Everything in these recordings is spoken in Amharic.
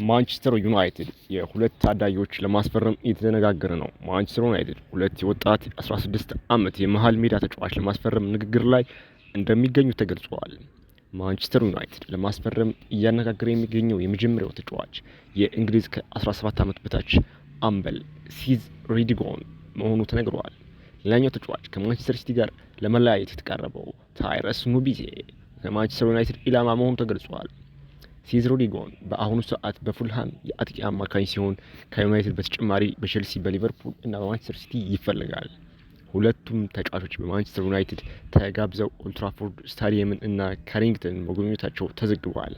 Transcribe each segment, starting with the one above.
ማንቸስተር ዩናይትድ የሁለት ታዳጊዎች ለማስፈረም እየተነጋገረ ነው። ማንቸስተር ዩናይትድ ሁለት የወጣት 16 ዓመት የመሃል ሜዳ ተጫዋች ለማስፈረም ንግግር ላይ እንደሚገኙ ተገልጿል። ማንቸስተር ዩናይትድ ለማስፈረም እያነጋገረ የሚገኘው የመጀመሪያው ተጫዋች የእንግሊዝ ከ17 ዓመት በታች አምበል ሲዝ ሪዲጎን መሆኑ ተነግሯል። ሌላኛው ተጫዋች ከማንቸስተር ሲቲ ጋር ለመለያየት የተቃረበው ታይረስ ኑቢዜ ከማንቸስተር ዩናይትድ ኢላማ መሆኑ ተገልጿል። ሲዝ ሮድሪጎን በአሁኑ ሰዓት በፉልሃም የአጥቂ አማካኝ ሲሆን ከዩናይትድ በተጨማሪ በቼልሲ፣ በሊቨርፑል እና በማንቸስተር ሲቲ ይፈልጋል። ሁለቱም ተጫዋቾች በማንቸስተር ዩናይትድ ተጋብዘው ኦልትራፎርድ ስታዲየምን እና ካሪንግተን መጎብኘታቸው ተዘግቧል።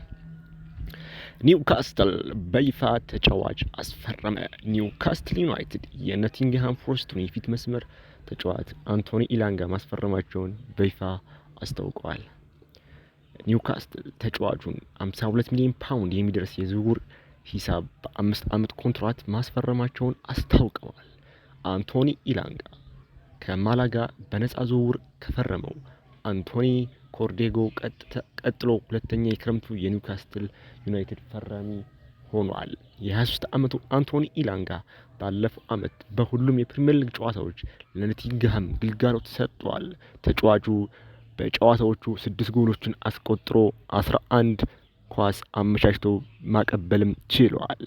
ኒውካስትል በይፋ ተጫዋች አስፈረመ። ኒውካስትል ዩናይትድ የኖቲንግሃም ፎረስቱን የፊት መስመር ተጫዋች አንቶኒ ኢላንጋ ማስፈረማቸውን በይፋ አስታውቀዋል። ኒውካስትል ተጫዋቹን 52 ሚሊዮን ፓውንድ የሚደርስ የዝውውር ሂሳብ በ5 ዓመት ኮንትራት ማስፈረማቸውን አስታውቀዋል። አንቶኒ ኢላንጋ ከማላጋ በነፃ ዝውውር ከፈረመው አንቶኒ ኮርዴጎ ቀጥሎ ሁለተኛ የክረምቱ የኒውካስትል ዩናይትድ ፈራሚ ሆኗል። የ23 ዓመቱ አንቶኒ ኢላንጋ ባለፈው ዓመት በሁሉም የፕሪሚየር ሊግ ጨዋታዎች ለኖቲንግሃም ግልጋሎት ሰጥቷል። ተጫዋቹ በጨዋታዎቹ 6 ጎሎችን አስቆጥሮ 11 ኳስ አመቻችቶ ማቀበልም ችሏል።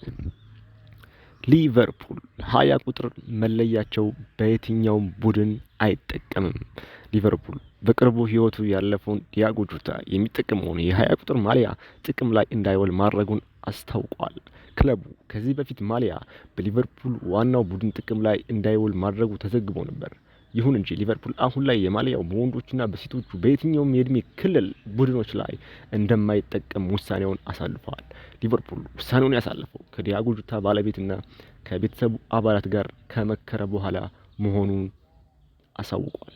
ሊቨርፑል 20 ቁጥር መለያቸው በየትኛውም ቡድን አይጠቀምም። ሊቨርፑል በቅርቡ ሕይወቱ ያለፈውን ዲያጎ ጆታ የሚጠቀመውን የ20 ቁጥር ማሊያ ጥቅም ላይ እንዳይውል ማድረጉን አስታውቋል። ክለቡ ከዚህ በፊት ማሊያ በሊቨርፑል ዋናው ቡድን ጥቅም ላይ እንዳይውል ማድረጉ ተዘግቦ ነበር። ይሁን እንጂ ሊቨርፑል አሁን ላይ የማሊያው በወንዶችና በሴቶቹ በየትኛውም የእድሜ ክልል ቡድኖች ላይ እንደማይጠቀም ውሳኔውን አሳልፈዋል። ሊቨርፑል ውሳኔውን ያሳለፈው ከዲያጎ ጆታ ባለቤትና ከቤተሰቡ አባላት ጋር ከመከረ በኋላ መሆኑን አሳውቋል።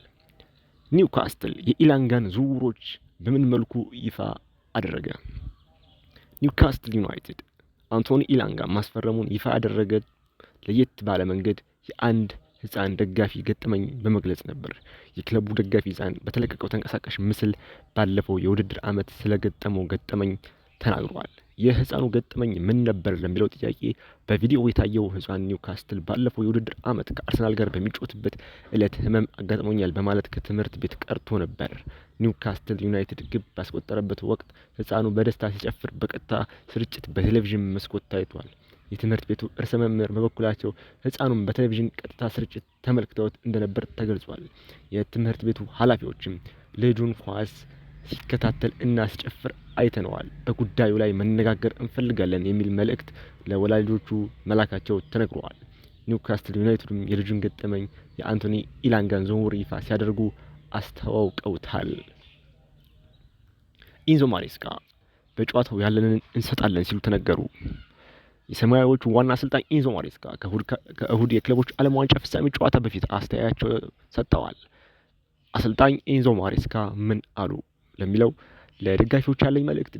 ኒውካስትል የኢላንጋን ዝውውሮች በምን መልኩ ይፋ አደረገ? ኒውካስትል ዩናይትድ አንቶኒ ኢላንጋ ማስፈረሙን ይፋ ያደረገ ለየት ባለ መንገድ የአንድ ህፃን ደጋፊ ገጠመኝ በመግለጽ ነበር። የክለቡ ደጋፊ ህፃን በተለቀቀው ተንቀሳቃሽ ምስል ባለፈው የውድድር ዓመት ስለገጠመው ገጠመኝ ተናግሯል። የህፃኑ ገጠመኝ ምን ነበር ለሚለው ጥያቄ በቪዲዮ የታየው ህፃን ኒውካስትል ባለፈው የውድድር ዓመት ከአርሰናል ጋር በሚጫወትበት ዕለት ህመም አጋጥሞኛል በማለት ከትምህርት ቤት ቀርቶ ነበር። ኒውካስትል ዩናይትድ ግብ ባስቆጠረበት ወቅት ህፃኑ በደስታ ሲጨፍር በቀጥታ ስርጭት በቴሌቪዥን መስኮት ታይቷል። የትምህርት ቤቱ ርዕሰ መምህር በበኩላቸው ህፃኑን በቴሌቪዥን ቀጥታ ስርጭት ተመልክተውት እንደነበር ተገልጿል። የትምህርት ቤቱ ኃላፊዎችም ልጁን ኳስ ሲከታተል እና ሲጨፍር አይተነዋል፣ በጉዳዩ ላይ መነጋገር እንፈልጋለን የሚል መልእክት ለወላጆቹ መላካቸው ተነግሯል። ኒውካስትል ዩናይትድም የልጁን ገጠመኝ የአንቶኒ ኢላንጋን ዝውውር ይፋ ሲያደርጉ አስተዋውቀውታል። ኢንዞ ማሬስካ በጨዋታው ያለንን እንሰጣለን ሲሉ ተነገሩ። የሰማያዊዎቹ ዋና አሰልጣኝ ኢንዞ ማሬስካ ከእሁድ የክለቦች ዓለም ዋንጫ ፍጻሜ ጨዋታ በፊት አስተያየታቸው ሰጥተዋል። አሰልጣኝ ኢንዞ ማሬስካ ምን አሉ ለሚለው ለደጋፊዎች ያለኝ መልእክት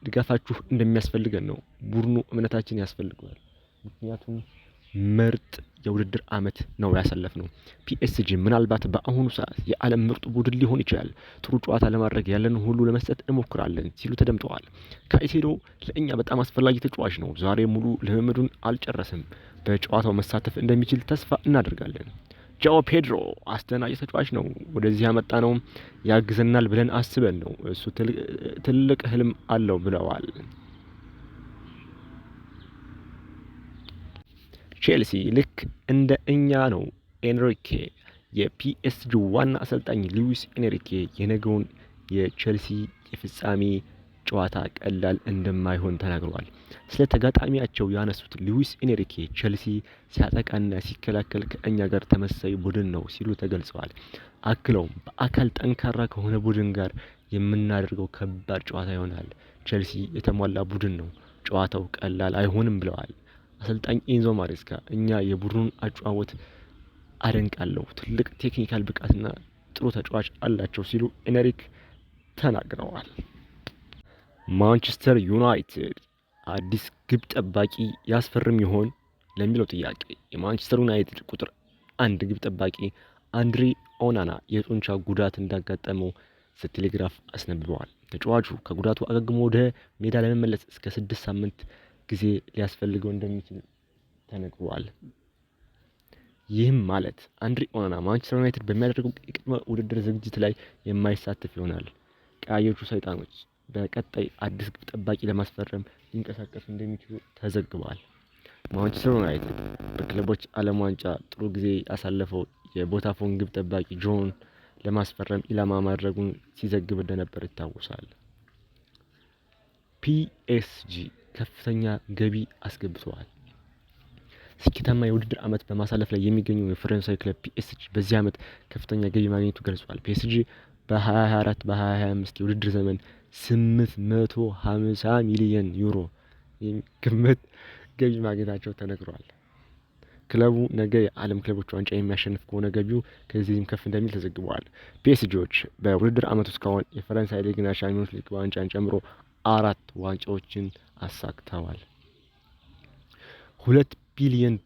ድጋፋችሁ እንደሚያስፈልገን ነው። ቡድኑ እምነታችን ያስፈልገዋል። ምክንያቱም ምርጥ የውድድር ዓመት ነው ያሳለፍነው። ፒኤስጂ ምናልባት በአሁኑ ሰዓት የዓለም ምርጡ ቡድን ሊሆን ይችላል። ጥሩ ጨዋታ ለማድረግ ያለን ሁሉ ለመስጠት እንሞክራለን ሲሉ ተደምጠዋል። ካይሴዶ ለእኛ በጣም አስፈላጊ ተጫዋች ነው። ዛሬ ሙሉ ልምምዱን አልጨረስም። በጨዋታው መሳተፍ እንደሚችል ተስፋ እናደርጋለን። ጃኦ ፔድሮ አስደናቂ ተጫዋች ነው። ወደዚህ ያመጣ ነው ያግዘናል ብለን አስበን ነው። እሱ ትልቅ ህልም አለው ብለዋል። ቼልሲ ልክ እንደ እኛ ነው። ኤንሪኬ የፒኤስጂ ዋና አሰልጣኝ ሉዊስ ኤንሪኬ የነገውን የቼልሲ የፍጻሜ ጨዋታ ቀላል እንደማይሆን ተናግረዋል። ስለ ተጋጣሚያቸው ያነሱት ሉዊስ ኤንሪኬ ቼልሲ ሲያጠቃና ሲከላከል ከእኛ ጋር ተመሳሳይ ቡድን ነው ሲሉ ተገልጸዋል። አክለውም በአካል ጠንካራ ከሆነ ቡድን ጋር የምናደርገው ከባድ ጨዋታ ይሆናል። ቼልሲ የተሟላ ቡድን ነው፣ ጨዋታው ቀላል አይሆንም ብለዋል። አሰልጣኝ ኢንዞ ማሬስካ እኛ የቡድኑን አጨዋወት አደንቃለሁ፣ ትልቅ ቴክኒካል ብቃትና ጥሩ ተጫዋች አላቸው ሲሉ ኤንሪክ ተናግረዋል። ማንቸስተር ዩናይትድ አዲስ ግብ ጠባቂ ያስፈርም ይሆን ለሚለው ጥያቄ የማንቸስተር ዩናይትድ ቁጥር 1 ግብ ጠባቂ አንድሪ ኦናና የጡንቻ ጉዳት እንዳጋጠመው ዘቴሌግራፍ አስነብበዋል። ተጫዋቹ ከጉዳቱ አገግሞ ወደ ሜዳ ለመመለስ እስከ 6 ሳምንት ጊዜ ሊያስፈልገው እንደሚችል ተነግሯል። ይህም ማለት አንድሪ ኦናና ማንቸስተር ዩናይትድ በሚያደርገው የቅድመ ውድድር ዝግጅት ላይ የማይሳተፍ ይሆናል። ቀያዮቹ ሰይጣኖች በቀጣይ አዲስ ግብ ጠባቂ ለማስፈረም ሊንቀሳቀሱ እንደሚችሉ ተዘግቧል። ማንቸስተር ዩናይትድ በክለቦች ዓለም ዋንጫ ጥሩ ጊዜ ያሳለፈው የቦታፎን ግብ ጠባቂ ጆን ለማስፈረም ኢላማ ማድረጉን ሲዘግብ እንደነበር ይታወሳል። ፒኤስጂ ከፍተኛ ገቢ አስገብተዋል። ስኬታማ የውድድር ዓመት በማሳለፍ ላይ የሚገኘው የፈረንሳይ ክለብ ፒኤስጂ በዚህ ዓመት ከፍተኛ ገቢ ማግኘቱ ገልጿል። ፒኤስጂ በ2024 በ2025 የውድድር ዘመን 850 ሚሊዮን ዩሮ የሚገመት ገቢ ማግኘታቸው ተነግሯል። ክለቡ ነገ የዓለም ክለቦች ዋንጫ የሚያሸንፍ ከሆነ ገቢው ከዚህም ከፍ እንደሚል ተዘግቧል። ፒኤስጂዎች በውድድር ዓመቱ እስካሁን የፈረንሳይ ሊግና ሻምፒዮንስ ሊግ ዋንጫን ጨምሮ 4 ዋንጫዎችን አሳክተዋል። $2 ቢሊዮን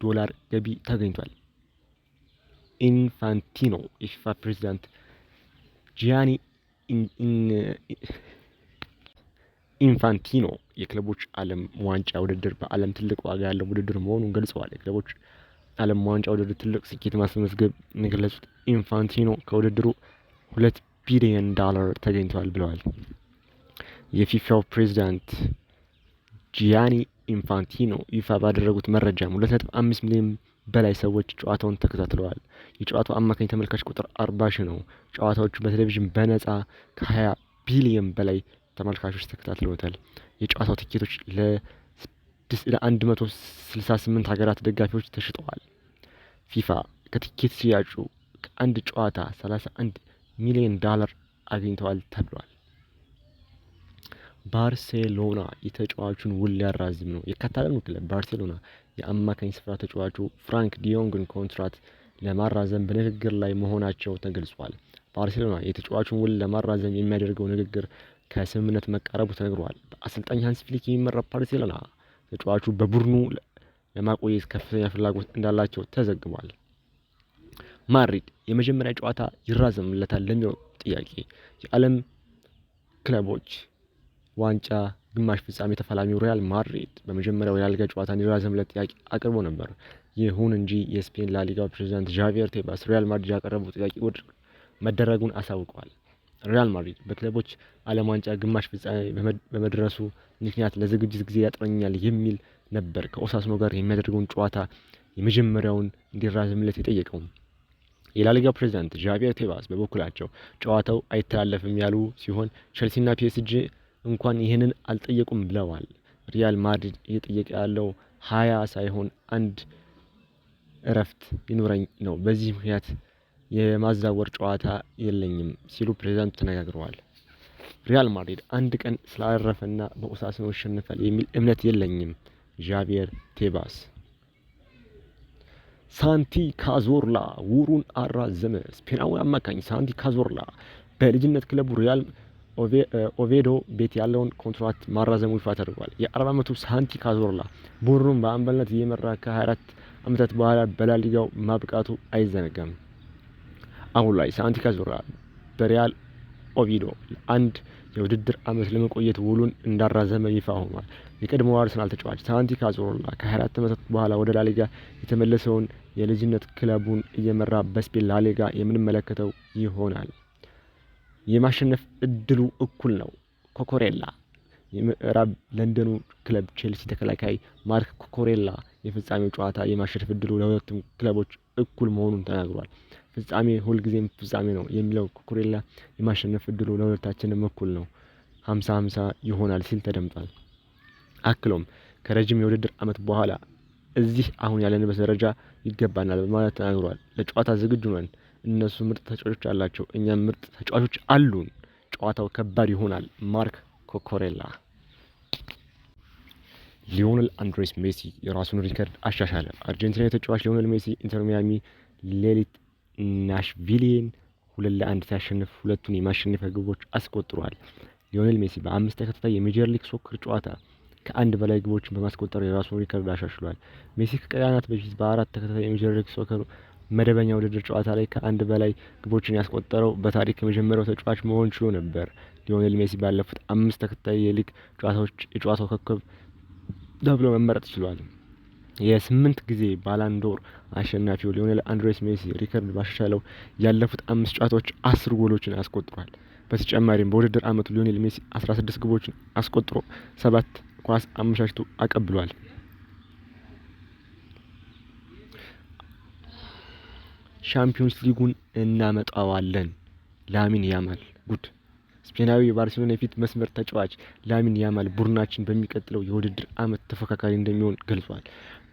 ገቢ ተገኝቷል። ኢንፋንቲኖ የፊፋ ፕሬዚዳንት ጂያኒ ኢንፋንቲኖ የክለቦች ዓለም ዋንጫ ውድድር በዓለም ትልቅ ዋጋ ያለው ውድድር መሆኑን ገልጸዋል። የክለቦች ዓለም ዋንጫ ውድድር ትልቅ ስኬት ማስመዝገብ የገለጹት ኢንፋንቲኖ ከውድድሩ $2 ቢሊዮን ተገኝቷል ብለዋል። የፊፋው ፕሬዚዳንት ጂያኒ ኢንፋንቲኖ ይፋ ባደረጉት መረጃም 2.5 ሚሊዮን በላይ ሰዎች ጨዋታውን ተከታትለዋል። የጨዋታው አማካኝ ተመልካች ቁጥር 40 ሺህ ነው። ጨዋታዎቹ በቴሌቪዥን በነፃ ከ20 ቢሊዮን በላይ ተመልካቾች ተከታትለውታል። የጨዋታው ቲኬቶች ለ168 ሀገራት ደጋፊዎች ተሽጠዋል። ፊፋ ከቲኬት ሽያጩ ከአንድ ጨዋታ $31 ሚሊዮን አግኝተዋል ተብሏል። ባርሴሎና የተጫዋቹን ውል ሊያራዝም ነው። የካታላኑ ክለብ ባርሴሎና የአማካኝ ስፍራ ተጫዋቹ ፍራንክ ዲዮንግን ኮንትራት ለማራዘም በንግግር ላይ መሆናቸው ተገልጿል። ባርሴሎና የተጫዋቹን ውል ለማራዘም የሚያደርገው ንግግር ከስምምነት መቃረቡ ተነግሯል። በአሰልጣኝ ሃንሲ ፍሊክ የሚመራ ባርሴሎና ተጫዋቹ በቡድኑ ለማቆየት ከፍተኛ ፍላጎት እንዳላቸው ተዘግቧል። ማድሪድ የመጀመሪያ ጨዋታ ይራዘምለታል ለሚለው ጥያቄ የዓለም ክለቦች ዋንጫ ግማሽ ፍጻሜ ተፋላሚው ሪያል ማድሪድ በመጀመሪያው የላሊጋ ጨዋታ እንዲራዘምለት ጥያቄ አቅርቦ ነበር። ይሁን እንጂ የስፔን ላሊጋ ፕሬዚዳንት ዣቪየር ቴባስ ሪያል ማድሪድ ያቀረበው ጥያቄ ውድቅ መደረጉን አሳውቀዋል። ሪያል ማድሪድ በክለቦች ዓለም ዋንጫ ግማሽ ፍጻሜ በመድረሱ ምክንያት ለዝግጅት ጊዜ ያጥረኛል የሚል ነበር ከኦሳሱና ጋር የሚያደርገውን ጨዋታ የመጀመሪያውን እንዲራዘምለት የጠየቀው። የላሊጋ ፕሬዚዳንት ዣቪየር ቴባስ በበኩላቸው ጨዋታው አይተላለፍም ያሉ ሲሆን ቼልሲና ፒኤስጂ እንኳን ይህንን አልጠየቁም ብለዋል። ሪያል ማድሪድ እየጠየቀ ያለው 20 ሳይሆን 1 እረፍት ይኑረኝ ነው። በዚህ ምክንያት የማዛወር ጨዋታ የለኝም ሲሉ ፕሬዚዳንቱ ተነጋግረዋል። ሪያል ማድሪድ አንድ ቀን ስላረፈና በኦሳሱና ይሸነፋል የሚል እምነት የለኝም። ዣቪየር ቴባስ። ሳንቲ ካዞርላ ውሩን አራዘመ። ስፔናዊ አማካኝ ሳንቲ ካዞርላ በልጅነት ክለቡ ሪያል ኦቬዶ ቤት ያለውን ኮንትራት ማራዘሙ ይፋ ተደርጓል። የ40 ዓመቱ ሳንቲ ካዞርላ ቡድኑን በአምበልነት እየመራ ከ24 ዓመታት በኋላ በላሊጋው ማብቃቱ አይዘነጋም። አሁን ላይ ሳንቲ ካዞርላ በሪያል ኦቪዶ አንድ የውድድር ዓመት ለመቆየት ውሉን እንዳራዘመ ይፋ ሆኗል። የቀድሞው አርሰናል ተጫዋች ሳንቲ ካዞርላ ከ24 ዓመታት በኋላ ወደ ላሊጋ የተመለሰውን የልጅነት ክለቡን እየመራ በስፔን ላሊጋ የምንመለከተው ይሆናል። የማሸነፍ እድሉ እኩል ነው። ኮኮሬላ የምዕራብ ለንደኑ ክለብ ቼልሲ ተከላካይ ማርክ ኮኮሬላ የፍጻሜው ጨዋታ የማሸነፍ እድሉ ለሁለቱም ክለቦች እኩል መሆኑን ተናግሯል። ፍጻሜ ሁልጊዜም ፍጻሜ ነው የሚለው ኮኮሬላ የማሸነፍ እድሉ ለሁለታችንም እኩል ነው፣ 50-50 ይሆናል ሲል ተደምጧል። አክሎም ከረጅም የውድድር ዓመት በኋላ እዚህ አሁን ያለንበት ደረጃ ይገባናል በማለት ተናግሯል። ለጨዋታ ዝግጁ ነን። እነሱ ምርጥ ተጫዋቾች አላቸው፣ እኛም ምርጥ ተጫዋቾች አሉን። ጨዋታው ከባድ ይሆናል። ማርክ ኮኮሬላ። ሊዮኔል አንድሬስ ሜሲ የራሱን ሪከርድ አሻሻለ። አርጀንቲናዊ ተጫዋች ሊዮኔል ሜሲ ኢንተር ሚያሚ ሌሊት ናሽቪልን 2-1 ሲያሸንፍ ሁለቱን የማሸነፊያ ግቦች አስቆጥሯል። ሊዮኔል ሜሲ በ5 ተከታታይ የሜጀር ሊግ ሶከር ጨዋታ ከአንድ በላይ ግቦችን በማስቆጠር የራሱን ሪከርድ አሻሽሏል። ሜሲ ከቀናት በፊት በ4 ተከታታይ የሜጀር ሊግ ሶከር መደበኛ ውድድር ጨዋታ ላይ ከአንድ በላይ ግቦችን ያስቆጠረው በታሪክ የመጀመሪያው ተጫዋች መሆን ችሎ ነበር። ሊዮኔል ሜሲ ባለፉት 5 ተከታታይ የሊግ ጨዋታዎች የጨዋታው ኮከብ ተብሎ መመረጥ ችሏል። የ8 ጊዜ ባላንዶር አሸናፊው ሊዮኔል አንድሬስ ሜሲ ሪከርድ ባሻሻለው ያለፉት 5 ጨዋታዎች 10 ጎሎችን አስቆጥሯል። በተጨማሪም በውድድር ዓመቱ ሊዮኔል ሜሲ 16 ግቦችን አስቆጥሮ 7 ኳስ አመቻችቶ አቀብሏል። ሻምፒዮንስ ሊጉን እናመጣዋለን። ላሚን ያማል ጉድ! ስፔናዊ የባርሴሎና የፊት መስመር ተጫዋች ላሚን ያማል ቡድናችን በሚቀጥለው የውድድር ዓመት ተፎካካሪ እንደሚሆን ገልጿል።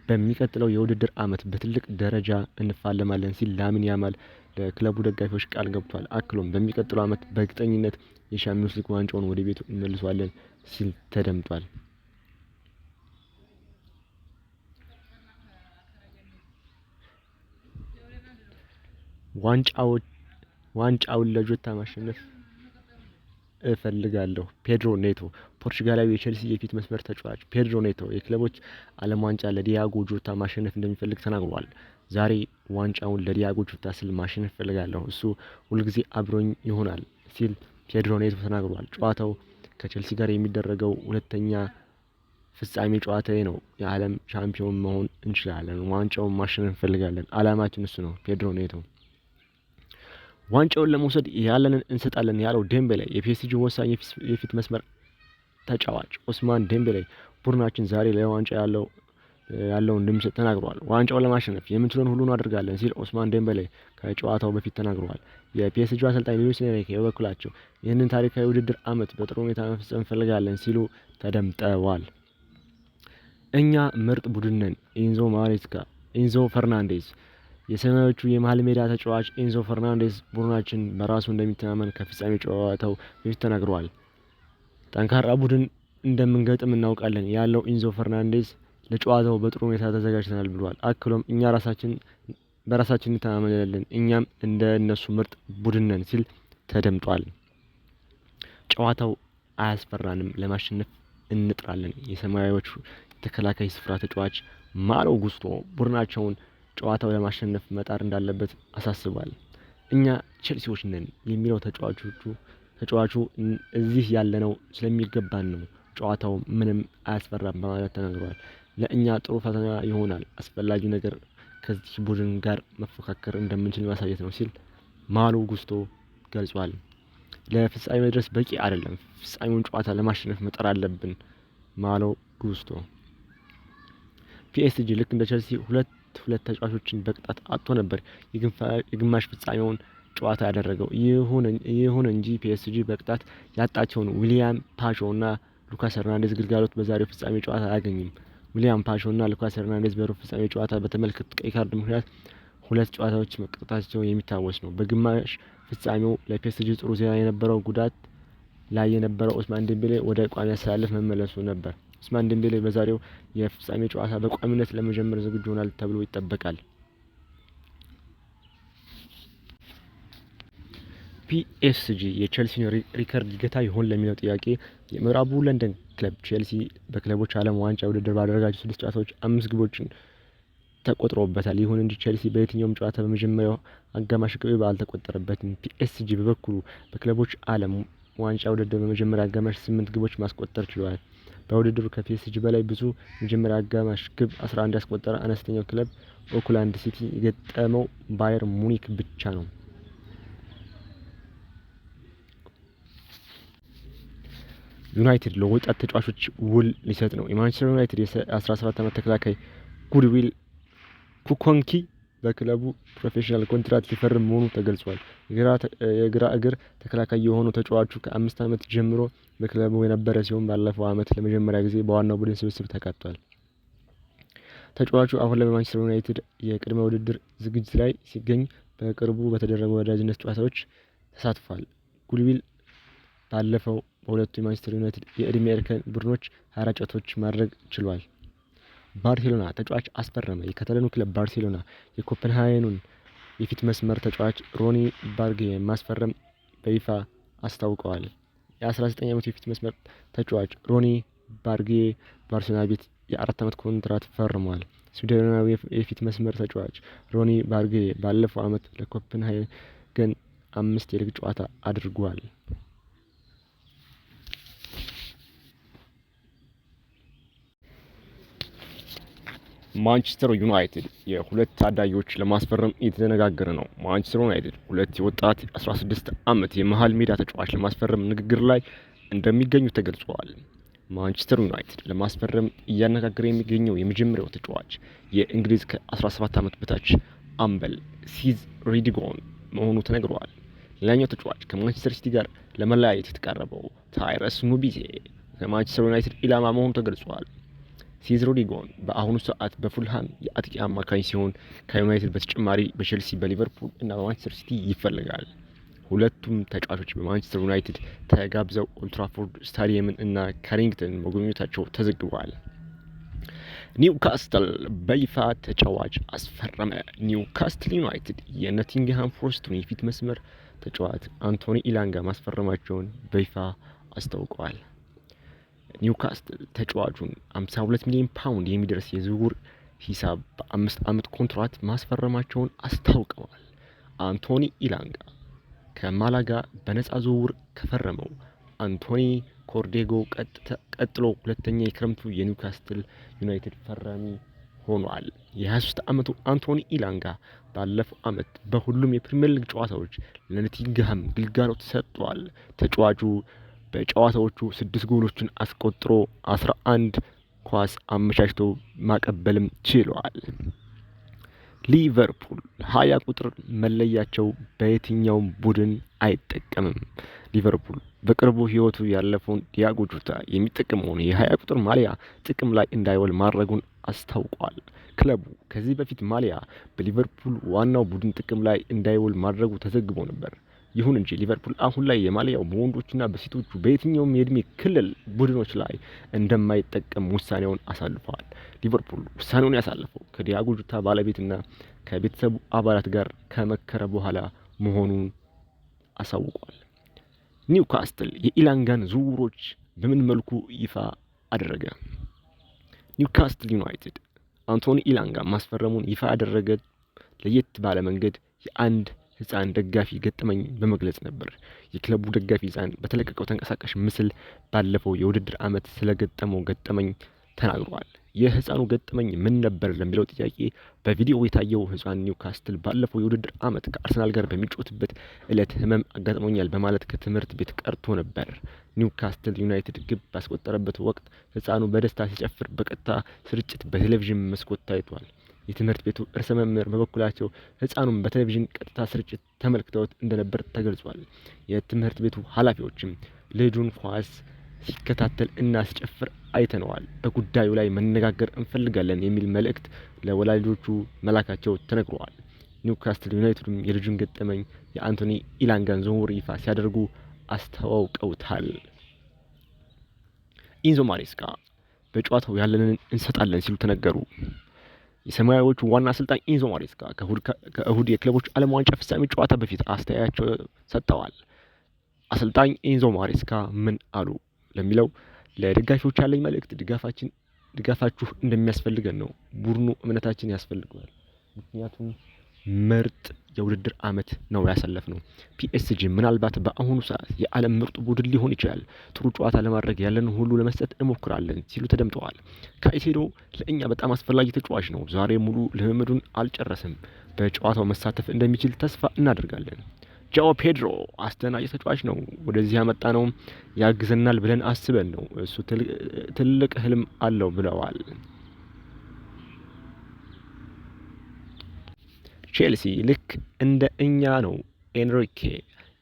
በሚቀጥለው የውድድር ዓመት በትልቅ ደረጃ እንፋለማለን ሲል ላሚን ያማል ለክለቡ ደጋፊዎች ቃል ገብቷል። አክሎም በሚቀጥለው ዓመት በእርግጠኝነት የሻምፒዮንስ ሊግ ዋንጫውን ወደ ቤቱ እንመልሰዋለን ሲል ተደምጧል። ዋንጫውን ለጆታ ማሸነፍ እፈልጋለሁ። ፔድሮ ኔቶ ፖርቹጋላዊ የቼልሲ የፊት መስመር ተጫዋች ፔድሮ ኔቶ የክለቦች ዓለም ዋንጫ ለዲያጎ ጆታ ማሸነፍ እንደሚፈልግ ተናግሯል። ዛሬ ዋንጫውን ለዲያጎ ጆታ ስል ማሸነፍ እፈልጋለሁ፣ እሱ ሁልጊዜ አብሮኝ ይሆናል ሲል ፔድሮ ኔቶ ተናግሯል። ጨዋታው ከቼልሲ ጋር የሚደረገው ሁለተኛ ፍጻሜ ጨዋታዬ ነው። የዓለም ሻምፒዮን መሆን እንችላለን፣ ዋንጫውን ማሸነፍ እንፈልጋለን፣ አላማችን እሱ ነው። ፔድሮ ኔቶ ዋንጫውን ለመውሰድ ያለንን እንሰጣለን ያለው ዴምቤሌ የፒኤስጂ ወሳኝ የፊት መስመር ተጫዋች ኦስማን ዴምቤሌ ቡድናችን ዛሬ ለዋንጫ ያለውን እንደሚሰጥ ተናግሯል። ዋንጫውን ለማሸነፍ የምንችለውን ሁሉ እናደርጋለን ሲል ኦስማን ዴምቤሌ ከጨዋታው በፊት ተናግሯል። የፒኤስጂ አሰልጣኝ ሉዊስ ኤንሪኬ በበኩላቸው ይህንን ታሪካዊ ውድድር ዓመት በጥሩ ሁኔታ መፈጸም እንፈልጋለን ሲሉ ተደምጠዋል። እኛ ምርጥ ቡድን ነን። ኢንዞ ፈርናንዴዝ የሰማያዊዎቹ የመሃል ሜዳ ተጫዋች ኤንዞ ፈርናንዴዝ ቡድናችን በራሱ እንደሚተማመን ከፍጻሜ ጨዋታው በፊት ተናግሯል። ጠንካራ ቡድን እንደምንገጥም እናውቃለን ያለው ኤንዞ ፈርናንዴዝ ለጨዋታው በጥሩ ሁኔታ ተዘጋጅተናል ብሏል። አክሎም እኛ በራሳችን እንተማመናለን፣ እኛም እንደ እነሱ ምርጥ ቡድን ነን ሲል ተደምጧል። ጨዋታው አያስፈራንም፣ ለማሸነፍ እንጥራለን። የሰማያዊዎቹ ተከላካይ ስፍራ ተጫዋች ማሎ ጉስቶ ቡድናቸውን ጨዋታው ለማሸነፍ መጣር እንዳለበት አሳስቧል። እኛ ቼልሲዎች ነን የሚለው ተጫዋቹ እዚህ ያለነው ስለሚገባን ነው፣ ጨዋታው ምንም አያስፈራም በማለት ተናግሯል። ለእኛ ጥሩ ፈተና ይሆናል፣ አስፈላጊው ነገር ከዚህ ቡድን ጋር መፎካከር እንደምንችል ማሳየት ነው ሲል ማሎ ጉስቶ ገልጿል። ለፍጻሜ መድረስ በቂ አይደለም፣ ፍጻሜውን ጨዋታ ለማሸነፍ መጣር አለብን። ማሎ ጉስቶ ፒኤስጂ ልክ እንደ ቼልሲ ሁለት ተጫዋቾችን በቅጣት አጥቶ ነበር የግማሽ ፍጻሜውን ጨዋታ ያደረገው። ይሁን እንጂ ፒኤስጂ በቅጣት ያጣቸውን ዊሊያን ፓሾ እና ሉካስ ሄርናንዴዝ ግልጋሎት በዛሬው ፍጻሜ ጨዋታ አያገኝም። ዊሊያን ፓሾ እና ሉካስ ሄርናንዴዝ በሩብ ፍጻሜ ጨዋታ በተመለከቱት ቀይ ካርድ ምክንያት 2 ጨዋታዎች መቀጣታቸው የሚታወስ ነው። በግማሽ ፍጻሜው ለፒኤስጂ ጥሩ ዜና የነበረው ጉዳት ላይ የነበረው ኦስማን ዴምቤሌ ወደ ቋሚ አሰላለፍ መመለሱ ነበር። ኦስማን ዴምቤሌ በዛሬው የፍጻሜ ጨዋታ በቋሚነት ለመጀመር ዝግጁ ይሆናል ተብሎ ይጠበቃል። ፒኤስጂ የቼልሲን ሪከርድ ይገታ ይሆን ለሚለው ጥያቄ የምዕራቡ ለንደን ክለብ ቼልሲ በክለቦች ዓለም ዋንጫ ውድድር ባደረጋቸው 6 ጨዋታዎች 5 ግቦችን ተቆጥሮበታል። ይሁን እንጂ ቼልሲ በየትኛውም ጨዋታ በመጀመሪያው አጋማሽ ግብ አልተቆጠረበትም። ፒኤስጂ በበኩሉ በክለቦች ዓለም ዋንጫ ውድድር በመጀመሪያ አጋማሽ 8 ግቦች ማስቆጠር ችሏል። በውድድሩ ከፒኤስጂ በላይ ብዙ የመጀመሪያ አጋማሽ ግብ 11 ያስቆጠረ አነስተኛው ክለብ ኦክላንድ ሲቲ የገጠመው ባየር ሙኒክ ብቻ ነው። ዩናይትድ ለወጣት ተጫዋቾች ውል ሊሰጥ ነው። የማንቸስተር ዩናይትድ የ17 ዓመት ተከላካይ ጉድዊል ኩኮንኪ በክለቡ ፕሮፌሽናል ኮንትራት ሊፈርም መሆኑ ተገልጿል። የግራ እግር ተከላካይ የሆነው ተጫዋቹ ከ5 ዓመት ጀምሮ በክለቡ የነበረ ሲሆን ባለፈው ዓመት ለመጀመሪያ ጊዜ በዋናው ቡድን ስብስብ ተካቷል። ተጫዋቹ አሁን ላይ በማንቸስተር ዩናይትድ የቅድመ ውድድር ዝግጅት ላይ ሲገኝ በቅርቡ በተደረጉ ወዳጅነት ጨዋታዎች ተሳትፏል። ጉድዊል ባለፈው በሁለቱ የማንቸስተር ዩናይትድ የዕድሜ እርከን ቡድኖች 24 ጨዋታዎች ማድረግ ችሏል። ባርሴሎና ተጫዋች አስፈረመ። የካታላኑ ክለብ ባርሴሎና የኮፐንሃገኑን የፊት መስመር ተጫዋች ሮኒ ባርጌ ማስፈረም በይፋ አስታውቀዋል። የ19 ዓመቱ የፊት መስመር ተጫዋች ሮኒ ባርጌ ባርሴሎና ቤት የ4 ዓመት ኮንትራት ፈርሟል። ስዊድናዊ የፊት መስመር ተጫዋች ሮኒ ባርጌ ባለፈው ዓመት ለኮፐንሃገን 5 የሊግ ጨዋታ አድርጓል። ማንቸስተር ዩናይትድ የሁለት ታዳጊዎች ለማስፈረም እየተነጋገረ ነው። ማንቸስተር ዩናይትድ ሁለት የወጣት 16 ዓመት የመሃል ሜዳ ተጫዋች ለማስፈረም ንግግር ላይ እንደሚገኙ ተገልጿል። ማንቸስተር ዩናይትድ ለማስፈረም እያነጋገረ የሚገኘው የመጀመሪያው ተጫዋች የእንግሊዝ ከ17 ዓመት በታች አምበል ሲዝ ሪዲጎን መሆኑ ተነግሯል። ሌላኛው ተጫዋች ከማንቸስተር ሲቲ ጋር ለመለያየት የተቃረበው ታይረስ ኑቢዜ ከማንቸስተር ዩናይትድ ኢላማ መሆኑ ተገልጿል። ሲዝ ሮድሪጎን በአሁኑ ሰዓት በፉልሃም የአጥቂ አማካኝ ሲሆን ከዩናይትድ በተጨማሪ በቼልሲ፣ በሊቨርፑል እና በማንቸስተር ሲቲ ይፈልጋል። ሁለቱም ተጫዋቾች በማንቸስተር ዩናይትድ ተጋብዘው ኦልትራፎርድ ስታዲየምን እና ካሪንግተን መጎብኘታቸው ተዘግቧል። ኒውካስትል በይፋ ተጫዋች አስፈረመ። ኒውካስትል ዩናይትድ የኖቲንግሃም ፎረስቱን የፊት መስመር ተጫዋች አንቶኒ ኢላንጋ ማስፈረማቸውን በይፋ አስታውቀዋል። ኒውካስትል ተጫዋቹን 52 ሚሊዮን ፓውንድ የሚደርስ የዝውውር ሂሳብ በ5 ዓመት ኮንትራት ማስፈረማቸውን አስታውቀዋል። አንቶኒ ኢላንጋ ከማላጋ በነፃ ዝውውር ከፈረመው አንቶኒ ኮርዴጎ ቀጥሎ ሁለተኛ የክረምቱ የኒውካስትል ዩናይትድ ፈራሚ ሆኗል። የ23 ዓመቱ አንቶኒ ኢላንጋ ባለፈው ዓመት በሁሉም የፕሪሚየር ሊግ ጨዋታዎች ለኖቲንግሃም ግልጋሎት ሰጥቷል። ተጫዋቹ በጨዋታዎቹ 6 ጎሎችን አስቆጥሮ 11 ኳስ አመቻችቶ ማቀበልም ችሏል። ሊቨርፑል 20 ቁጥር መለያቸው በየትኛውም ቡድን አይጠቀምም። ሊቨርፑል በቅርቡ ሕይወቱ ያለፈውን ዲያጎ ጆታ የሚጠቀመውን የ20 ቁጥር ማሊያ ጥቅም ላይ እንዳይውል ማድረጉን አስታውቋል። ክለቡ ከዚህ በፊት ማሊያ በሊቨርፑል ዋናው ቡድን ጥቅም ላይ እንዳይውል ማድረጉ ተዘግቦ ነበር። ይሁን እንጂ ሊቨርፑል አሁን ላይ የማሊያው በወንዶችና በሴቶቹ በየትኛውም የእድሜ ክልል ቡድኖች ላይ እንደማይጠቀም ውሳኔውን አሳልፈዋል። ሊቨርፑል ውሳኔውን ያሳለፈው ከዲያጎ ጆታ ባለቤትና ከቤተሰቡ አባላት ጋር ከመከረ በኋላ መሆኑን አሳውቋል። ኒውካስትል የኢላንጋን ዝውውሮች በምን መልኩ ይፋ አደረገ? ኒውካስትል ዩናይትድ አንቶኒ ኢላንጋ ማስፈረሙን ይፋ ያደረገ ለየት ባለ መንገድ የአንድ ህፃን ደጋፊ ገጠመኝ በመግለጽ ነበር። የክለቡ ደጋፊ ህፃን በተለቀቀው ተንቀሳቃሽ ምስል ባለፈው የውድድር ዓመት ስለገጠመው ገጠመኝ ተናግሯል። የህፃኑ ገጠመኝ ምን ነበር ለሚለው ጥያቄ በቪዲዮ የታየው ህፃን ኒውካስትል ባለፈው የውድድር ዓመት ከአርሰናል ጋር በሚጫወትበት ዕለት ህመም አጋጥሞኛል በማለት ከትምህርት ቤት ቀርቶ ነበር። ኒውካስትል ዩናይትድ ግብ ባስቆጠረበት ወቅት ህፃኑ በደስታ ሲጨፍር በቀጥታ ስርጭት በቴሌቪዥን መስኮት ታይቷል። የትምህርት ቤቱ ርዕሰ መምህር በበኩላቸው ህፃኑን በቴሌቪዥን ቀጥታ ስርጭት ተመልክተውት እንደነበር ተገልጿል። የትምህርት ቤቱ ኃላፊዎችም ልጁን ኳስ ሲከታተል እና ሲጨፍር አይተነዋል፣ በጉዳዩ ላይ መነጋገር እንፈልጋለን የሚል መልእክት ለወላጆቹ መላካቸው ተነግሯል። ኒውካስትል ዩናይትድም የልጁን ገጠመኝ የአንቶኒ ኢላንጋን ዝውውር ይፋ ሲያደርጉ አስተዋውቀውታል። ኢንዞ ማሬስካ በጨዋታው ያለንን እንሰጣለን ሲሉ ተነገሩ። የሰማያዊዎቹ ዋና አሰልጣኝ ኢንዞ ማሬስካ ከእሁድ የክለቦች ዓለም ዋንጫ ፍጻሜ ጨዋታ በፊት አስተያየታቸው ሰጥተዋል። አሰልጣኝ ኢንዞ ማሬስካ ምን አሉ ለሚለው ለደጋፊዎች ያለኝ መልእክት ድጋፋችሁ እንደሚያስፈልገን ነው። ቡድኑ እምነታችን ያስፈልገዋል። ምክንያቱም ምርጥ የውድድር ዓመት ነው ያሳለፍነው። ፒኤስጂ ምናልባት በአሁኑ ሰዓት የዓለም ምርጡ ቡድን ሊሆን ይችላል። ጥሩ ጨዋታ ለማድረግ ያለን ሁሉ ለመስጠት እንሞክራለን ሲሉ ተደምጠዋል። ካይሴዶ ለእኛ በጣም አስፈላጊ ተጫዋች ነው። ዛሬ ሙሉ ልምምዱን አልጨረሰም። በጨዋታው መሳተፍ እንደሚችል ተስፋ እናደርጋለን። ጃኦ ፔድሮ አስደናቂ ተጫዋች ነው። ወደዚህ ያመጣ ነው ያግዘናል ብለን አስበን ነው። እሱ ትልቅ ህልም አለው ብለዋል። ቼልሲ ልክ እንደ እኛ ነው። ኤንሪኬ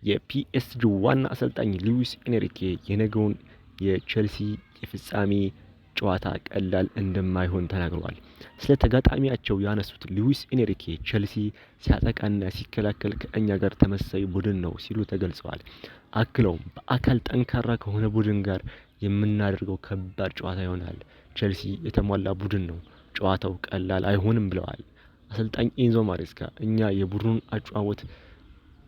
የፒኤስጂ ዋና አሰልጣኝ ሉዊስ ኤንሪኬ የነገውን የቼልሲ የፍጻሜ ጨዋታ ቀላል እንደማይሆን ተናግረዋል። ስለ ተጋጣሚያቸው ያነሱት ሉዊስ ኤንሪኬ ቼልሲ ሲያጠቃና ሲከላከል ከእኛ ጋር ተመሳሳይ ቡድን ነው ሲሉ ተገልጸዋል። አክለውም በአካል ጠንካራ ከሆነ ቡድን ጋር የምናደርገው ከባድ ጨዋታ ይሆናል። ቼልሲ የተሟላ ቡድን ነው፣ ጨዋታው ቀላል አይሆንም ብለዋል። አሰልጣኝ ኢንዞ ማሬስካ እኛ የቡድኑን አጨዋወት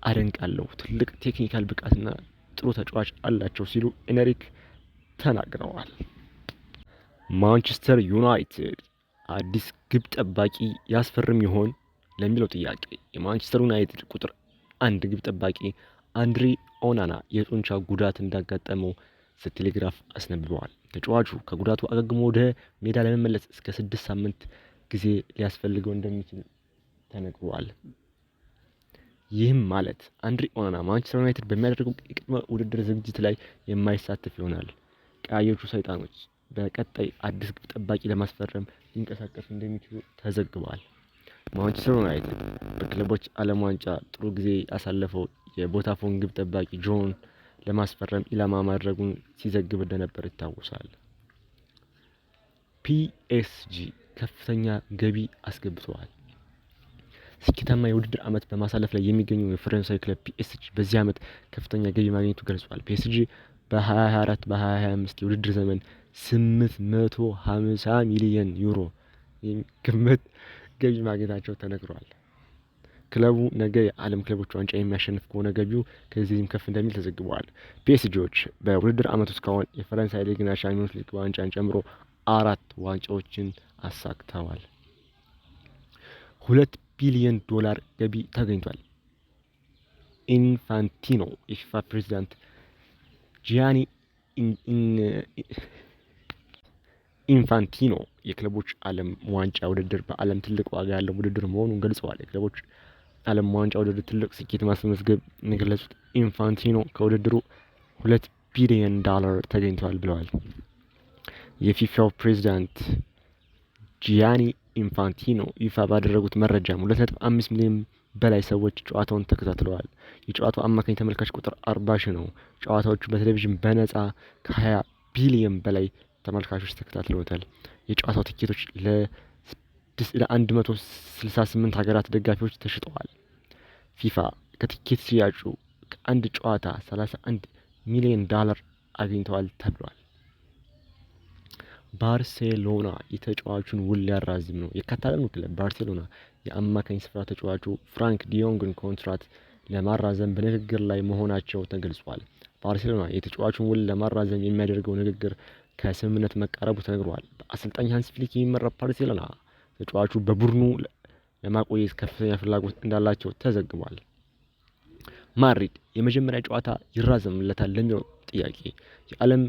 አደንቃለሁ፣ ትልቅ ቴክኒካል ብቃትና ጥሩ ተጫዋች አላቸው ሲሉ ኤንሪክ ተናግረዋል። ማንቸስተር ዩናይትድ አዲስ ግብ ጠባቂ ያስፈርም ይሆን ለሚለው ጥያቄ የማንቸስተር ዩናይትድ ቁጥር 1 ግብ ጠባቂ አንድሪ ኦናና የጡንቻ ጉዳት እንዳጋጠመው ዘቴሌግራፍ አስነብበዋል። ተጫዋቹ ከጉዳቱ አገግሞ ወደ ሜዳ ለመመለስ እስከ 6 ሳምንት ጊዜ ሊያስፈልገው እንደሚችል ተነግሯል። ይህም ማለት አንድሪ ኦናና ማንቸስተር ዩናይትድ በሚያደርገው የቅድመ ውድድር ዝግጅት ላይ የማይሳተፍ ይሆናል። ቀያዮቹ ሰይጣኖች በቀጣይ አዲስ ግብ ጠባቂ ለማስፈረም ሊንቀሳቀሱ እንደሚችሉ ተዘግቧል። ማንቸስተር ዩናይትድ በክለቦች ዓለም ዋንጫ ጥሩ ጊዜ ያሳለፈው የቦታፎን ግብ ጠባቂ ጆን ለማስፈረም ኢላማ ማድረጉን ሲዘግብ እንደነበር ይታወሳል። ፒኤስጂ ከፍተኛ ገቢ አስገብተዋል። ስኬታማ የውድድር ዓመት በማሳለፍ ላይ የሚገኘው የፈረንሳይ ክለብ ፒኤስጂ በዚህ ዓመት ከፍተኛ ገቢ ማግኘቱ ገልጿል። ፒኤስጂ በ2024 በ2025 የውድድር ዘመን 850 ሚሊዮን ዩሮ የሚገመት ገቢ ማግኘታቸው ተነግሯል። ክለቡ ነገ የዓለም ክለቦች ዋንጫ የሚያሸንፍ ከሆነ ገቢው ከዚህም ከፍ እንደሚል ተዘግቧል። ፒኤስጂዎች በውድድር ዓመቱ እስካሁን የፈረንሳይ ሊግና ሻምፒዮንስ ሊግ ዋንጫን ጨምሮ 4 ዋንጫዎችን አሳክተዋል። $2 ቢሊዮን ገቢ ተገኝቷል። ኢንፋንቲኖ የፊፋ ፕሬዚዳንት ጂያኒ ኢንፋንቲኖ የክለቦች ዓለም ዋንጫ ውድድር በዓለም ትልቅ ዋጋ ያለው ውድድር መሆኑን ገልጸዋል። የክለቦች ዓለም ዋንጫ ውድድር ትልቅ ስኬት ማስመዝገብ የገለጹት ኢንፋንቲኖ ከውድድሩ $2 ቢሊዮን ተገኝቷል ብለዋል። የፊፋው ፕሬዚዳንት ጂያኒ ኢንፋንቲኖ ይፋ ባደረጉት መረጃም 2.5 ሚሊዮን በላይ ሰዎች ጨዋታውን ተከታትለዋል። የጨዋታው አማካኝ ተመልካች ቁጥር 40 ሺህ ነው። ጨዋታዎቹ በቴሌቪዥን በነፃ ከ20 ቢሊዮን በላይ ተመልካቾች ተከታትለውታል። የጨዋታው ትኬቶች ለ168 ሀገራት ደጋፊዎች ተሽጠዋል። ፊፋ ከትኬት ሽያጩ ከአንድ ጨዋታ $31 ሚሊዮን አግኝተዋል ተብሏል። ባርሴሎና የተጫዋቹን ውል ሊያራዝም ነው። የካታላኑ ክለብ ባርሴሎና የአማካኝ ስፍራ ተጫዋቹ ፍራንክ ዲዮንግን ኮንትራት ለማራዘም በንግግር ላይ መሆናቸው ተገልጿል። ባርሴሎና የተጫዋቹን ውል ለማራዘም የሚያደርገው ንግግር ከስምምነት መቃረቡ ተነግሯል። በአሰልጣኝ ሃንሲ ፍሊክ የሚመራ ባርሴሎና ተጫዋቹ በቡድኑ ለማቆየት ከፍተኛ ፍላጎት እንዳላቸው ተዘግቧል። ማድሪድ የመጀመሪያ ጨዋታ ይራዘምለታል ለሚለው ጥያቄ የዓለም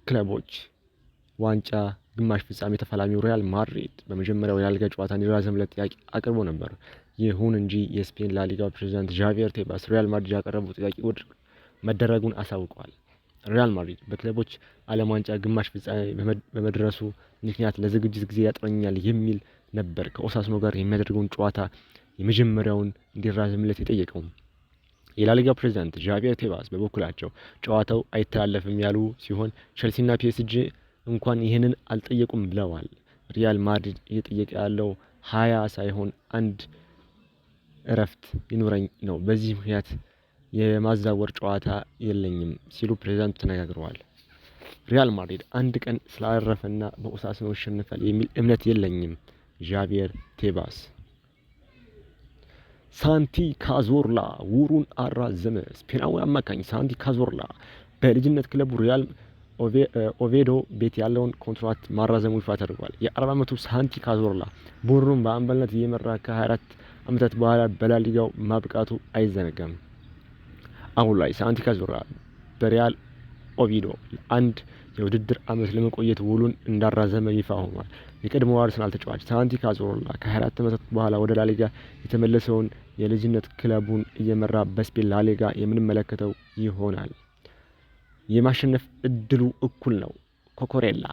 ክለቦች ዋንጫ ግማሽ ፍጻሜ ተፋላሚው ሪያል ማድሪድ በመጀመሪያው የላሊጋ ጨዋታ እንዲራዘምለት ጥያቄ አቅርቦ ነበር። ይሁን እንጂ የስፔን ላሊጋ ፕሬዚዳንት ዣቪየር ቴባስ ሪያል ማድሪድ ያቀረበው ጥያቄ ውድቅ መደረጉን አሳውቀዋል። ሪያል ማድሪድ በክለቦች ዓለም ዋንጫ ግማሽ ፍጻሜ በመድረሱ ምክንያት ለዝግጅት ጊዜ ያጥረኛል የሚል ነበር ከኦሳሱና ጋር የሚያደርገውን ጨዋታ የመጀመሪያውን እንዲራዘምለት የጠየቀው። የላሊጋ ፕሬዚዳንት ዣቪየር ቴባስ በበኩላቸው ጨዋታው አይተላለፍም ያሉ ሲሆን ቼልሲና ፒኤስጂ እንኳን ይህንን አልጠየቁም ብለዋል። ሪያል ማድሪድ እየጠየቀ ያለው 20 ሳይሆን 1 እረፍት ይኑረኝ ነው። በዚህ ምክንያት የማዛወር ጨዋታ የለኝም ሲሉ ፕሬዚዳንቱ ተነጋግረዋል። ሪያል ማድሪድ አንድ ቀን ስላረፈና በኦሳሱና ይሸነፋል የሚል እምነት የለኝም። ዣቪየር ቴባስ። ሳንቲ ካዞርላ ውሩን አራዘመ። ስፔናዊ አማካኝ ሳንቲ ካዞርላ በልጅነት ክለቡ ሪያል ኦቬዶ ቤት ያለውን ኮንትራት ማራዘሙ ይፋ ተደርጓል። የ40 ዓመቱ ሳንቲ ካዞርላ ቡድኑን በአምበልነት እየመራ ከ24 ዓመታት በኋላ በላሊጋው ማብቃቱ አይዘነጋም። አሁን ላይ ሳንቲ ካዞርላ በሪያል ኦቪዶ አንድ የውድድር ዓመት ለመቆየት ውሉን እንዳራዘመ ይፋ ሆኗል። የቀድሞው አርሰናል ተጫዋች ሳንቲ ካዞርላ ከ24 ዓመታት በኋላ ወደ ላሊጋ የተመለሰውን የልጅነት ክለቡን እየመራ በስፔን ላሊጋ የምንመለከተው ይሆናል። የማሸነፍ እድሉ እኩል ነው። ኮኮሬላ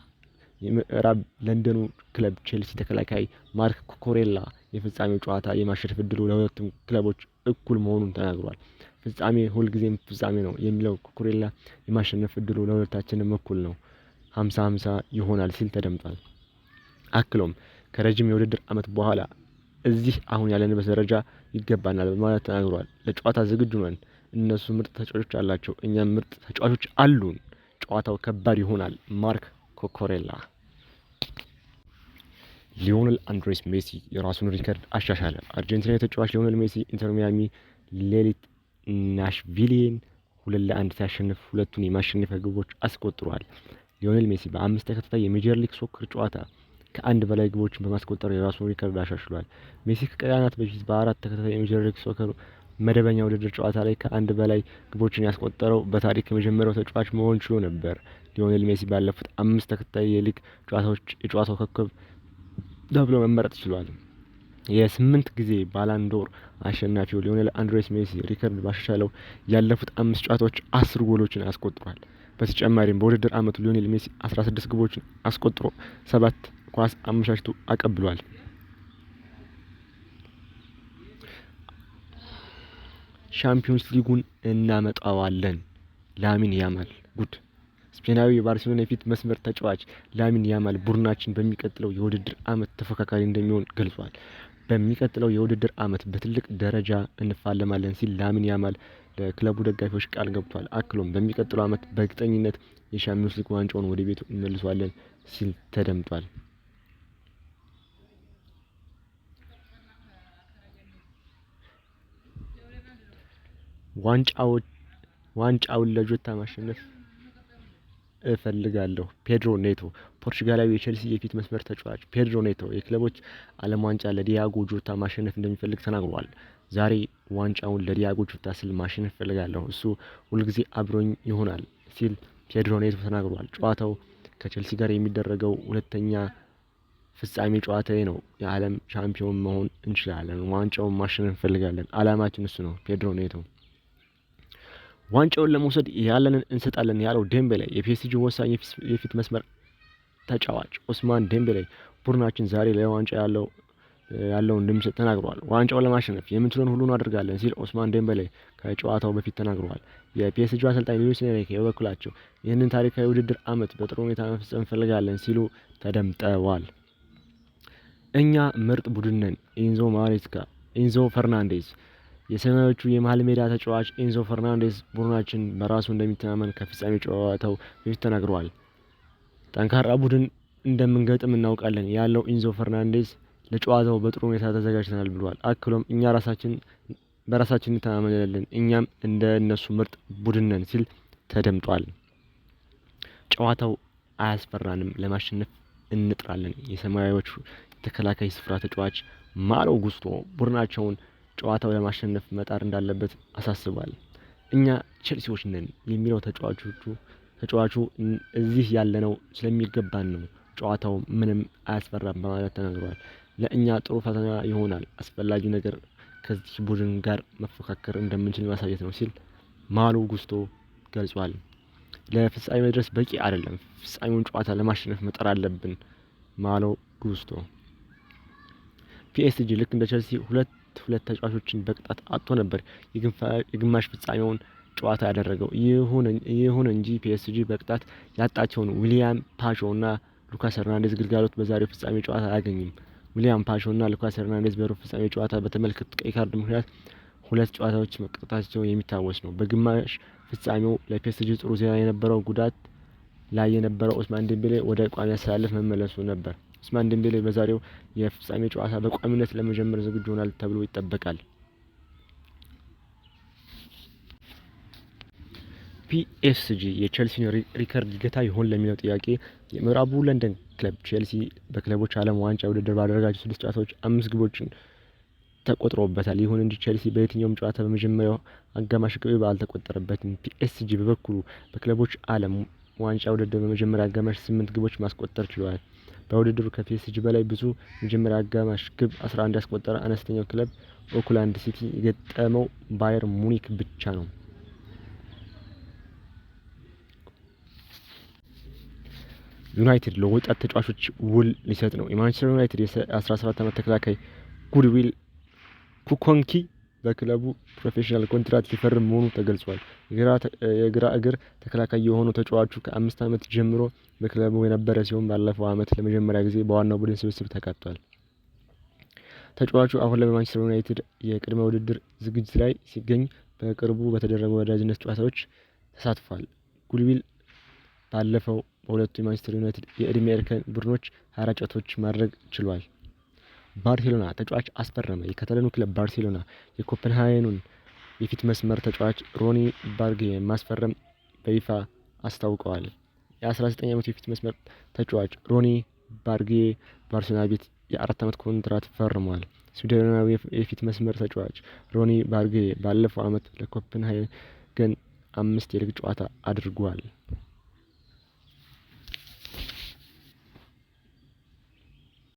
የምዕራብ ለንደኑ ክለብ ቼልሲ ተከላካይ ማርክ ኮኮሬላ የፍጻሜው ጨዋታ የማሸነፍ እድሉ ለሁለቱም ክለቦች እኩል መሆኑን ተናግሯል። ፍጻሜ ሁልጊዜም ፍጻሜ ነው የሚለው ኮኮሬላ የማሸነፍ እድሉ ለሁለታችንም እኩል ነው፣ 50-50 ይሆናል ሲል ተደምጧል። አክሎም ከረጅም የውድድር ዓመት በኋላ እዚህ አሁን ያለንበት ደረጃ ይገባናል በማለት ተናግሯል። ለጨዋታ ዝግጁ ነን። እነሱ ምርጥ ተጫዋቾች አላቸው፣ እኛም ምርጥ ተጫዋቾች አሉን። ጨዋታው ከባድ ይሆናል። ማርክ ኮኮሬላ። ሊዮኔል አንድሬስ ሜሲ የራሱን ሪከርድ አሻሻለ። አርጀንቲናዊ ተጫዋች ሊዮኔል ሜሲ ኢንተር ሚያሚ ሌሊት ናሽቪልን 2-1 ሲያሸንፍ ሁለቱን የማሸነፊያ ግቦች አስቆጥሯል። ሊዮኔል ሜሲ በ5 ተከታታይ የሜጀር ሊግ ሶከር ጨዋታ ከአንድ በላይ ግቦችን በማስቆጠር የራሱን ሪከርድ አሻሽሏል። ሜሲ ከቀናት በፊት በ4 ተከታታይ የሜጀር ሊግ ሶከር መደበኛ ውድድር ጨዋታ ላይ ከአንድ በላይ ግቦችን ያስቆጠረው በታሪክ የመጀመሪያው ተጫዋች መሆን ችሎ ነበር። ሊዮኔል ሜሲ ባለፉት 5 ተከታታይ የሊግ ጨዋታዎች የጨዋታው ኮከብ ተብሎ መመረጥ ችሏል። የ8 ጊዜ ባላንዶር አሸናፊው ሊዮኔል አንድሬስ ሜሲ ሪከርድ ባሻሻለው ያለፉት 5 ጨዋታዎች 10 ጎሎችን አስቆጥሯል። በተጨማሪም በውድድር ዓመቱ ሊዮኔል ሜሲ 16 ግቦችን አስቆጥሮ 7 ኳስ አመቻችቶ አቀብሏል። ሻምፒዮንስ ሊጉን እናመጣዋለን። ላሚን ያማል ጉድ! ስፔናዊ የባርሴሎና የፊት መስመር ተጫዋች ላሚን ያማል ቡድናችን በሚቀጥለው የውድድር ዓመት ተፎካካሪ እንደሚሆን ገልጿል። በሚቀጥለው የውድድር ዓመት በትልቅ ደረጃ እንፋለማለን ሲል ላሚን ያማል ለክለቡ ደጋፊዎች ቃል ገብቷል። አክሎም በሚቀጥለው ዓመት በእርግጠኝነት የሻምፒዮንስ ሊግ ዋንጫውን ወደ ቤቱ እንመልሰዋለን ሲል ተደምጧል። ዋንጫውን ለጆታ ማሸነፍ እፈልጋለሁ። ፔድሮ ኔቶ ፖርቹጋላዊ የቼልሲ የፊት መስመር ተጫዋች ፔድሮ ኔቶ የክለቦች ዓለም ዋንጫ ለዲያጎ ጆታ ማሸነፍ እንደሚፈልግ ተናግሯል። ዛሬ ዋንጫውን ለዲያጎ ጆታ ስል ማሸነፍ እፈልጋለሁ፣ እሱ ሁልጊዜ አብሮኝ ይሆናል ሲል ፔድሮ ኔቶ ተናግሯል። ጨዋታው ከቼልሲ ጋር የሚደረገው ሁለተኛ ፍጻሜ ጨዋታዬ ነው። የዓለም ሻምፒዮን መሆን እንችላለን፣ ዋንጫውን ማሸነፍ እንፈልጋለን፣ አላማችን እሱ ነው። ፔድሮ ኔቶ ዋንጫውን ለመውሰድ ያለንን እንሰጣለን ያለው ዴምቤሌ የፒኤስጂ ወሳኝ የፊት መስመር ተጫዋች ኦስማን ዴምቤሌ ቡድናችን ዛሬ ለዋንጫ ያለውን እንደሚሰጥ ተናግሯል። ዋንጫውን ለማሸነፍ የምንችለውን ሁሉ እናደርጋለን ሲል ኦስማን ዴምቤሌ ከጨዋታው በፊት ተናግሯል። የፒኤስጂ አሰልጣኝ ሉዊስ ኤንሪኬ በበኩላቸው ይህንን ታሪካዊ ውድድር ዓመት በጥሩ ሁኔታ መፈጸም እንፈልጋለን ሲሉ ተደምጠዋል። እኛ ምርጥ ቡድን ነን። ኢንዞ ፈርናንዴዝ የሰማያዊዎቹ የመሃል ሜዳ ተጫዋች ኤንዞ ፈርናንዴዝ ቡድናችን በራሱ እንደሚተማመን ከፍጻሜ ጨዋታው በፊት ተናግሯል። ጠንካራ ቡድን እንደምንገጥም እናውቃለን ያለው ኤንዞ ፈርናንዴዝ ለጨዋታው በጥሩ ሁኔታ ተዘጋጅተናል ብሏል። አክሎም እኛ በራሳችን እንተማመናለን፣ እኛም እንደ እነሱ ምርጥ ቡድን ነን ሲል ተደምጧል። ጨዋታው አያስፈራንም፣ ለማሸነፍ እንጥራለን። የሰማያዊዎቹ ተከላካይ ስፍራ ተጫዋች ማሎ ጉስቶ ቡድናቸውን ጨዋታው ለማሸነፍ መጣር እንዳለበት አሳስቧል። እኛ ቼልሲዎች ነን የሚለው ተጫዋቹ እዚህ ያለነው ስለሚገባን ነው፣ ጨዋታው ምንም አያስፈራም በማለት ተናግሯል። ለእኛ ጥሩ ፈተና ይሆናል፣ አስፈላጊው ነገር ከዚህ ቡድን ጋር መፎካከር እንደምንችል ማሳየት ነው ሲል ማሎ ጉስቶ ገልጿል። ለፍጻሜ መድረስ በቂ አይደለም፣ ፍጻሜውን ጨዋታ ለማሸነፍ መጣር አለብን። ማሎ ጉስቶ ፒኤስጂ ልክ እንደ ቼልሲ ሁለት ተጫዋቾችን በቅጣት አጥቶ ነበር የግማሽ ፍጻሜውን ጨዋታ ያደረገው። ይሁን እንጂ ፒኤስጂ በቅጣት ያጣቸውን ዊሊያን ፓሾ እና ሉካስ ሄርናንዴዝ ግልጋሎት በዛሬው ፍጻሜ ጨዋታ አያገኝም። ዊሊያን ፓሾ እና ሉካስ ሄርናንዴዝ በሩብ ፍጻሜ ጨዋታ በተመለከቱት ቀይ ካርድ ምክንያት 2 ጨዋታዎች መቅጣታቸው የሚታወስ ነው። በግማሽ ፍጻሜው ለፒኤስጂ ጥሩ ዜና የነበረው ጉዳት ላይ የነበረው ኦስማን ዴምቤሌ ወደ ቋሚ አሰላለፍ መመለሱ ነበር። ኦስማን ዴምቤሌ በዛሬው የፍጻሜ ጨዋታ በቋሚነት ለመጀመር ዝግጁ ይሆናል ተብሎ ይጠበቃል። ፒኤስጂ የቼልሲን ሪከርድ ይገታ ይሆን ለሚለው ጥያቄ የምዕራቡ ለንደን ክለብ ቼልሲ በክለቦች ዓለም ዋንጫ ውድድር ባደረጋቸው 6 ጨዋታዎች 5 ግቦችን ተቆጥሮበታል። ይሁን እንጂ ቼልሲ በየትኛውም ጨዋታ በመጀመሪያው አጋማሽ ግብ አልተቆጠረበትም። ፒኤስጂ በበኩሉ በክለቦች ዓለም ዋንጫ ውድድር በመጀመሪያ አጋማሽ 8 ግቦች ማስቆጠር ችሏል። በውድድሩ ከፒኤስጂ በላይ ብዙ መጀመሪያ አጋማሽ ግብ 11 ያስቆጠረ አነስተኛው ክለብ ኦክላንድ ሲቲ የገጠመው ባየር ሙኒክ ብቻ ነው። ዩናይትድ ለወጣት ተጫዋቾች ውል ሊሰጥ ነው። የማንቸስተር ዩናይትድ የ17 ዓመት ተከላካይ ጉድዊል ኩኮንኪ በክለቡ ፕሮፌሽናል ኮንትራት ሊፈርም መሆኑ ተገልጿል። የግራ እግር ተከላካይ የሆነው ተጫዋቹ ከ5 ዓመት ጀምሮ በክለቡ የነበረ ሲሆን ባለፈው ዓመት ለመጀመሪያ ጊዜ በዋናው ቡድን ስብስብ ተካቷል። ተጫዋቹ አሁን ላይ በማንቸስተር ዩናይትድ የቅድመ ውድድር ዝግጅት ላይ ሲገኝ በቅርቡ በተደረጉ ወዳጅነት ጨዋታዎች ተሳትፏል። ጉድዊል ባለፈው በሁለቱ የማንቸስተር ዩናይትድ የዕድሜ እርከን ቡድኖች 24 ጨዋታዎች ማድረግ ችሏል። ባርሴሎና ተጫዋች አስፈረመ። የካታላኑ ክለብ ባርሴሎና የኮፐንሃገኑን የፊት መስመር ተጫዋች ሮኒ ባርጌ ማስፈረም በይፋ አስታውቀዋል። የ19 ዓመቱ የፊት መስመር ተጫዋች ሮኒ ባርጌ ባርሴሎና ቤት የ4 ዓመት ኮንትራት ፈርሟል። ስዊድናዊ የፊት መስመር ተጫዋች ሮኒ ባርጌ ባለፈው ዓመት ለኮፐንሃገን 5 የሊግ ጨዋታ አድርጓል።